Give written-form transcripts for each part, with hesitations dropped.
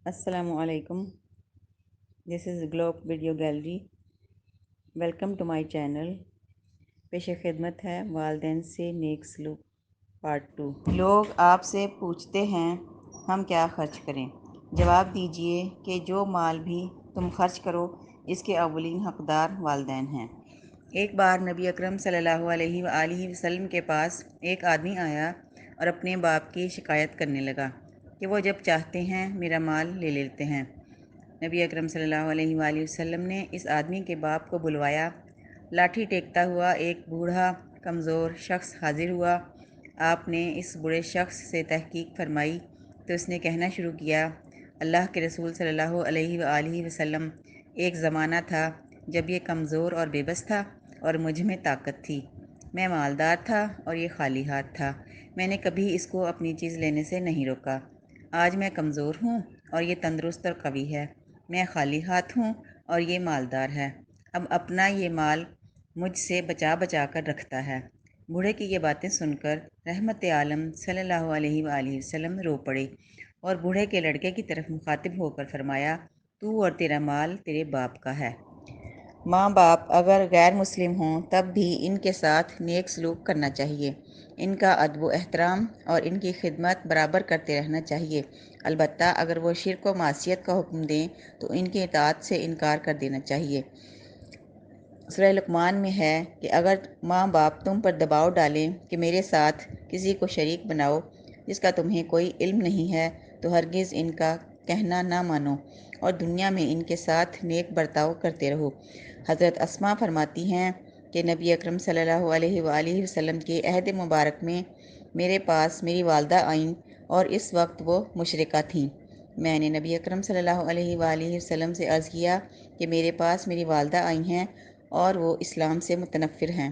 السلام علیکم. This is Globe video gallery. Welcome to my channel. پیش خدمت ہے والدین سے نیک سلوک پارٹ 2. لوگ آپ سے پوچھتے ہیں ہم کیا خرچ کریں. جواب دیجئے کہ جو مال بھی تم خرچ کرو اس کے اولین حقدار والدین ہیں. ایک بار نبی اکرم صلی اللہ علیہ وآلہ وسلم کے پاس ایک آدمی آیا اور اپنے باپ کی شکایت کرنے لگا کہ وہ جب چاہتے ہیں میرا مال لے لیتے ہیں. نبی اکرم صلی اللہ علیہ وآلہ وسلم نے اس آدمی کے باپ کو بلوایا. لاٹھی ٹیکتا ہوا ایک بوڑھا کمزور شخص حاضر ہوا. آپ نے اس بوڑھے شخص سے تحقیق فرمائی تو اس نے کہنا شروع کیا، اللہ کے رسول صلی اللہ علیہ وآلہ وسلم، ایک زمانہ تھا جب یہ کمزور اور بے بس تھا اور مجھ میں طاقت تھی. میں مالدار تھا اور یہ خالی ہاتھ تھا. میں نے کبھی اس کو اپنی چیز لینے سے نہیں روکا. آج میں کمزور ہوں اور یہ تندرست اور قوی ہے. میں خالی ہاتھ ہوں اور یہ مالدار ہے. اب اپنا یہ مال مجھ سے بچا بچا کر رکھتا ہے. بوڑھے کی یہ باتیں سن کر رحمت عالم صلی اللہ علیہ وآلہ وسلم رو پڑے اور بوڑھے کے لڑکے کی طرف مخاطب ہو کر فرمایا، تو اور تیرا مال تیرے باپ کا ہے. ماں باپ اگر غیر مسلم ہوں تب بھی ان کے ساتھ نیک سلوک کرنا چاہیے. ان کا ادب و احترام اور ان کی خدمت برابر کرتے رہنا چاہیے. البتہ اگر وہ شرک و معصیت کا حکم دیں تو ان کی اطاعت سے انکار کر دینا چاہیے. سورہ لقمان میں ہے کہ اگر ماں باپ تم پر دباؤ ڈالیں کہ میرے ساتھ کسی کو شریک بناؤ جس کا تمہیں کوئی علم نہیں ہے تو ہرگز ان کا کہنا نہ مانو اور دنیا میں ان کے ساتھ نیک برتاؤ کرتے رہو. حضرت اسماء فرماتی ہیں کہ نبی اکرم صلی اللہ علیہ وآلہ وسلم کے عہد مبارک میں میرے پاس میری والدہ آئیں اور اس وقت وہ مشرکہ تھیں. میں نے نبی اکرم صلی اللہ علیہ وآلہ وسلم سے عرض کیا کہ میرے پاس میری والدہ آئی ہیں اور وہ اسلام سے متنفر ہیں،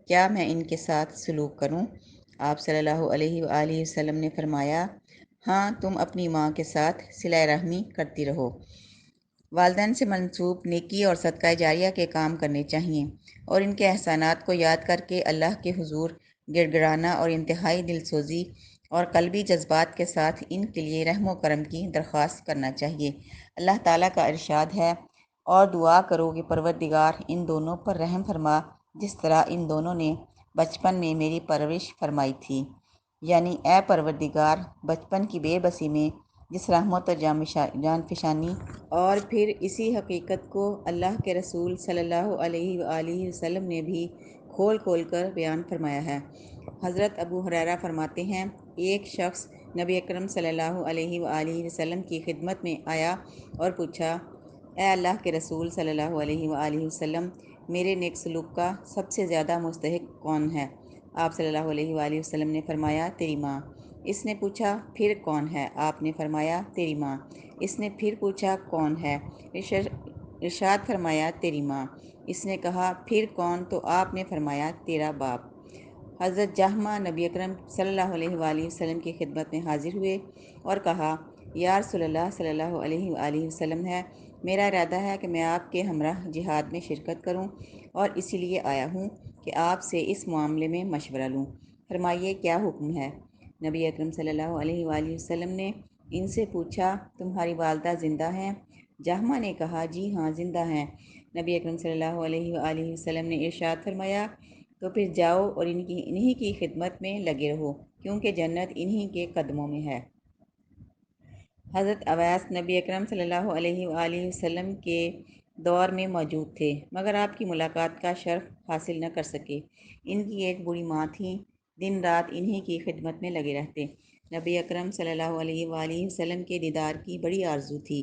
کیا میں ان کے ساتھ سلوک کروں؟ آپ صلی اللہ علیہ وآلہ وسلم نے فرمایا، ہاں، تم اپنی ماں کے ساتھ صلہ رحمی کرتی رہو. والدین سے منسوب نیکی اور صدقہ جاریہ کے کام کرنے چاہئیں اور ان کے احسانات کو یاد کر کے اللہ کے حضور گڑ گڑانا اور انتہائی دل سوزی اور قلبی جذبات کے ساتھ ان کے لیے رحم و کرم کی درخواست کرنا چاہیے. اللہ تعالیٰ کا ارشاد ہے، اور دعا کرو کہ پروردگار ان دونوں پر رحم فرما جس طرح ان دونوں نے بچپن میں میری پرورش فرمائی تھی. یعنی اے پروردگار، بچپن کی بے بسی میں جس رحمت اور جان فشانی اور پھر اسی حقیقت کو اللہ کے رسول صلی اللہ علیہ وآلہ وسلم نے بھی کھول کھول کر بیان فرمایا ہے. حضرت ابو ہریرہ فرماتے ہیں، ایک شخص نبی اکرم صلی اللہ علیہ وآلہ وسلم کی خدمت میں آیا اور پوچھا، اے اللہ کے رسول صلی اللہ علیہ وآلہ وسلم، میرے نیک سلوک کا سب سے زیادہ مستحق کون ہے؟ آپ صلی اللہ علیہ وآلہ وسلم نے فرمایا، تیری ماں. اس نے پوچھا، پھر کون ہے؟ آپ نے فرمایا، تیری ماں. اس نے پھر پوچھا، کون ہے؟ ارشاد فرمایا، تیری ماں. اس نے کہا، پھر کون؟ تو آپ نے فرمایا، تیرا باپ. حضرت جہمہ نبی اکرم صلی اللہ علیہ وآلہ وسلم کی خدمت میں حاضر ہوئے اور کہا، یا رسول اللہ صلی اللہ علیہ وآلہ وسلم ہے، میرا ارادہ ہے کہ میں آپ کے ہمراہ جہاد میں شرکت کروں اور اسی لیے آیا ہوں کہ آپ سے اس معاملے میں مشورہ لوں. فرمائیے کیا حکم ہے؟ نبی اکرم صلی اللہ علیہ وآلہ وسلم نے ان سے پوچھا، تمہاری والدہ زندہ ہیں؟ جہمہ نے کہا، جی ہاں، زندہ ہیں. نبی اکرم صلی اللہ علیہ وآلہ وسلم نے ارشاد فرمایا، تو پھر جاؤ اور انہی کی خدمت میں لگے رہو کیونکہ جنت انہی کے قدموں میں ہے. حضرت اویس نبی اکرم صلی اللہ علیہ وآلہ وسلم کے دور میں موجود تھے مگر آپ کی ملاقات کا شرف حاصل نہ کر سکے. ان کی ایک بوڑھی ماں تھیں، دن رات انہی کی خدمت میں لگے رہتے. نبی اکرم صلی اللہ علیہ وآلہ وسلم کے دیدار کی بڑی آرزو تھی،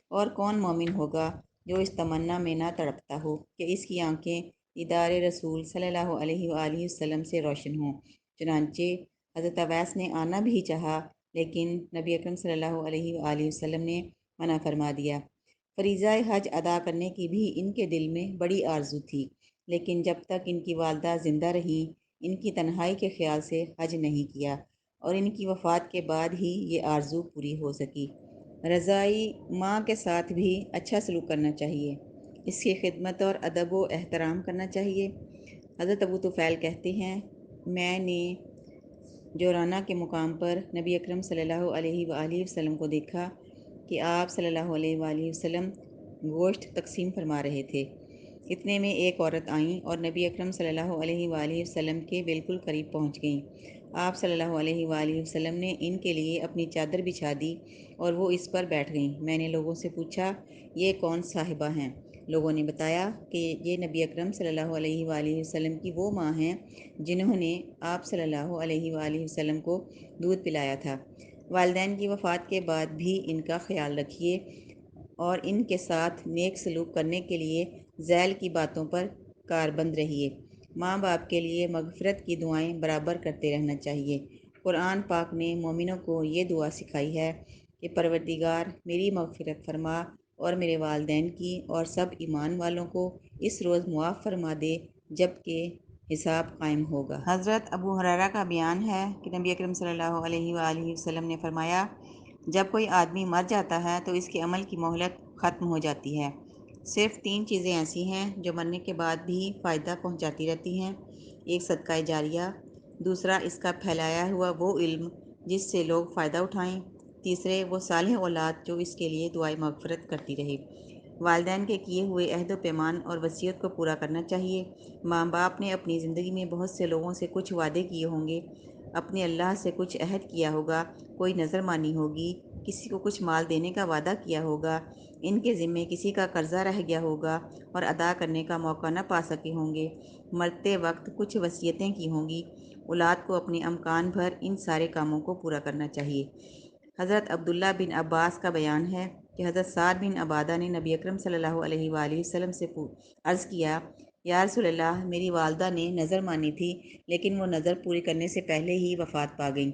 اور کون مومن ہوگا جو اس تمنا میں نہ تڑپتا ہو کہ اس کی آنکھیں دیدار رسول صلی اللہ علیہ وآلہ وسلم سے روشن ہوں. چنانچہ حضرت اویس نے آنا بھی چاہا لیکن نبی اکرم صلی اللہ علیہ وآلہ وسلم نے منع فرما دیا. فریضہ حج ادا کرنے کی بھی ان کے دل میں بڑی آرزو تھی، لیکن جب تک ان کی والدہ زندہ رہیں ان کی تنہائی کے خیال سے حج نہیں کیا اور ان کی وفات کے بعد ہی یہ آرزو پوری ہو سکی. رضائی ماں کے ساتھ بھی اچھا سلوک کرنا چاہیے، اس کی خدمت اور ادب و احترام کرنا چاہیے. حضرت ابو طفیل کہتے ہیں، میں نے جورانا کے مقام پر نبی اکرم صلی اللہ علیہ وآلہ وسلم کو دیکھا کہ آپ صلی اللہ علیہ وآلہ وسلم گوشت تقسیم فرما رہے تھے۔ اتنے میں ایک عورت آئیں اور نبی اکرم صلی اللہ علیہ وآلہ وسلم کے بالکل قریب پہنچ گئیں۔ آپ صلی اللہ علیہ وآلہ وسلم نے ان کے لیے اپنی چادر بچھا دی اور وہ اس پر بیٹھ گئیں۔ میں نے لوگوں سے پوچھا، یہ کون صاحبہ ہیں؟ لوگوں نے بتایا کہ یہ نبی اکرم صلی اللہ علیہ وآلہ وسلم کی وہ ماں ہیں جنہوں نے آپ صلی اللہ علیہ وآلہ وسلم کو دودھ پلایا تھا۔ والدین کی وفات کے بعد بھی ان کا خیال رکھیے اور ان کے ساتھ نیک سلوک کرنے کے لیے ذیل کی باتوں پر کاربند رہیے۔ ماں باپ کے لیے مغفرت کی دعائیں برابر کرتے رہنا چاہیے۔ قرآن پاک نے مومنوں کو یہ دعا سکھائی ہے کہ پروردگار میری مغفرت فرما اور میرے والدین کی اور سب ایمان والوں کو اس روز معاف فرما دے جب کہ حساب قائم ہوگا۔ حضرت ابو ہریرہ کا بیان ہے کہ نبی اکرم صلی اللہ علیہ وآلہ وسلم نے فرمایا، جب کوئی آدمی مر جاتا ہے تو اس کے عمل کی مہلت ختم ہو جاتی ہے۔ صرف 3 چیزیں ایسی ہیں جو مرنے کے بعد بھی فائدہ پہنچاتی رہتی ہیں۔ ایک صدقہ جاریہ، دوسرا اس کا پھیلایا ہوا وہ علم جس سے لوگ فائدہ اٹھائیں، تیسرے وہ صالح اولاد جو اس کے لیے دعائے مغفرت کرتی رہے۔ والدین کے کیے ہوئے عہد و پیمان اور وصیت کو پورا کرنا چاہیے۔ ماں باپ نے اپنی زندگی میں بہت سے لوگوں سے کچھ وعدے کیے ہوں گے، اپنے اللہ سے کچھ عہد کیا ہوگا، کوئی نظر مانی ہوگی، کسی کو کچھ مال دینے کا وعدہ کیا ہوگا، ان کے ذمے کسی کا قرضہ رہ گیا ہوگا اور ادا کرنے کا موقع نہ پا سکے ہوں گے، مرتے وقت کچھ وصیتیں کی ہوں گی۔ اولاد کو اپنے امکان بھر ان سارے کاموں کو پورا کرنا چاہیے۔ حضرت عبداللہ بن عباس کا بیان ہے کہ حضرت سعد بن عبادہ نے نبی اکرم صلی اللہ علیہ وآلہ وسلم سے عرض کیا، یا رسول اللہ، میری والدہ نے نظر مانی تھی لیکن وہ نظر پوری کرنے سے پہلے ہی وفات پا گئیں،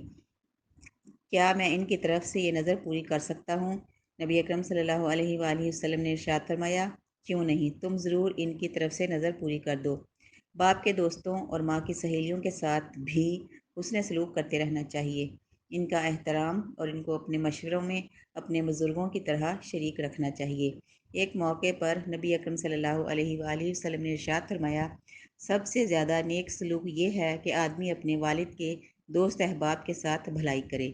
کیا میں ان کی طرف سے یہ نظر پوری کر سکتا ہوں؟ نبی اکرم صلی اللہ علیہ وآلہ وسلم نے ارشاد فرمایا، کیوں نہیں، تم ضرور ان کی طرف سے نظر پوری کر دو۔ باپ کے دوستوں اور ماں کی سہیلیوں کے ساتھ بھی حسن سلوک کرتے رہنا چاہیے، ان کا احترام اور ان کو اپنے مشوروں میں اپنے بزرگوں کی طرح شریک رکھنا چاہیے۔ ایک موقع پر نبی اکرم صلی اللہ علیہ وآلہ وسلم نے ارشاد فرمایا، سب سے زیادہ نیک سلوک یہ ہے کہ آدمی اپنے والد کے دوست احباب کے ساتھ بھلائی کرے۔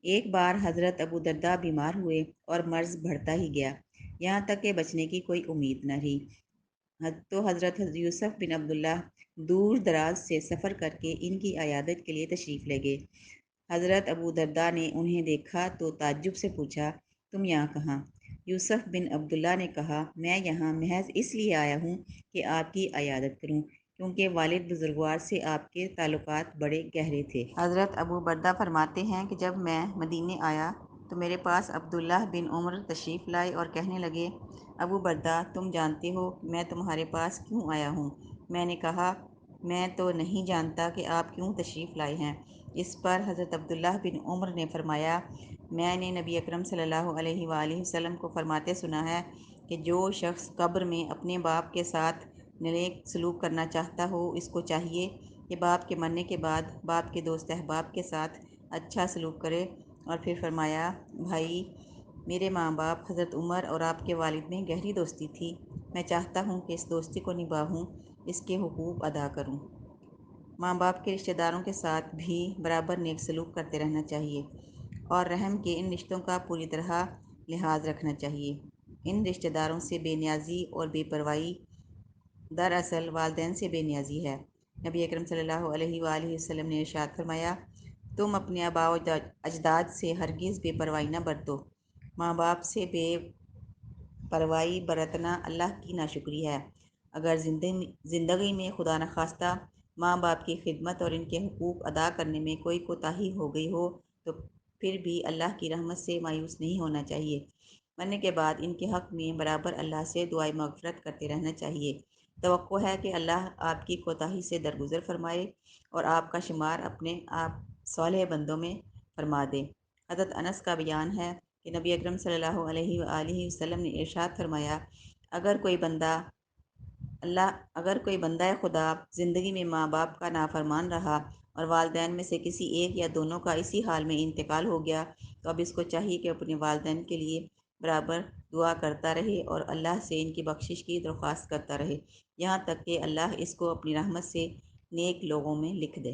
ایک بار حضرت ابو درداء بیمار ہوئے اور مرض بڑھتا ہی گیا، یہاں تک کہ بچنے کی کوئی امید نہ رہی، تو حضرت یوسف بن عبداللہ دور دراز سے سفر کر کے ان کی عیادت کے لیے تشریف لے گئے۔ حضرت ابو درداء نے انہیں دیکھا تو تعجب سے پوچھا، تم یہاں کہاں؟ یوسف بن عبداللہ نے کہا، میں یہاں محض اس لیے آیا ہوں کہ آپ کی عیادت کروں، کیونکہ والد بزرگوار سے آپ کے تعلقات بڑے گہرے تھے۔ حضرت ابو بردہ فرماتے ہیں کہ جب میں مدینے آیا تو میرے پاس عبداللہ بن عمر تشریف لائے اور کہنے لگے، ابو بردہ، تم جانتے ہو میں تمہارے پاس کیوں آیا ہوں؟ میں نے کہا، میں تو نہیں جانتا کہ آپ کیوں تشریف لائے ہیں۔ اس پر حضرت عبداللہ بن عمر نے فرمایا، میں نے نبی اکرم صلی اللہ علیہ وآلہ وسلم کو فرماتے سنا ہے کہ جو شخص قبر میں اپنے باپ کے ساتھ نیک سلوک کرنا چاہتا ہو، اس کو چاہیے کہ باپ کے مرنے کے بعد باپ کے دوست احباب کے ساتھ اچھا سلوک کرے۔ اور پھر فرمایا، بھائی، میرے ماں باپ حضرت عمر اور آپ کے والد میں گہری دوستی تھی، میں چاہتا ہوں کہ اس دوستی کو نبھاؤں، اس کے حقوق ادا کروں۔ ماں باپ کے رشتہ داروں کے ساتھ بھی برابر نیک سلوک کرتے رہنا چاہیے اور رحم کے ان رشتوں کا پوری طرح لحاظ رکھنا چاہیے۔ ان رشتہ داروں سے بے نیازی اور بے پرواہی دراصل والدین سے بے نیازی ہے۔ نبی اکرم صلی اللہ علیہ وآلہ وسلم نے ارشاد فرمایا، تم اپنے آباء و اجداد سے ہرگز بے پرواہی نہ برتو۔ ماں باپ سے بے پرواہی برتنا اللہ کی ناشکری ہے۔ اگر زندگی میں خدا نخواستہ ماں باپ کی خدمت اور ان کے حقوق ادا کرنے میں کوئی کوتاہی ہو گئی ہو تو پھر بھی اللہ کی رحمت سے مایوس نہیں ہونا چاہیے۔ مرنے کے بعد ان کے حق میں برابر اللہ سے دعائے مغفرت کرتے رہنا چاہیے۔ توقع ہے کہ اللہ آپ کی کوتاہی سے درگزر فرمائے اور آپ کا شمار اپنے آپ صالح بندوں میں فرما دے۔ حضرت انس کا بیان ہے کہ نبی اکرم صلی اللہ علیہ وآلہ وسلم نے ارشاد فرمایا، اگر کوئی بندہ خدا زندگی میں ماں باپ کا نافرمان رہا اور والدین میں سے کسی ایک یا دونوں کا اسی حال میں انتقال ہو گیا تو اب اس کو چاہیے کہ اپنے والدین کے لیے برابر دعا کرتا رہے اور اللہ سے ان کی بخشش کی درخواست کرتا رہے، یہاں تک کہ اللہ اس کو اپنی رحمت سے نیک لوگوں میں لکھ دے۔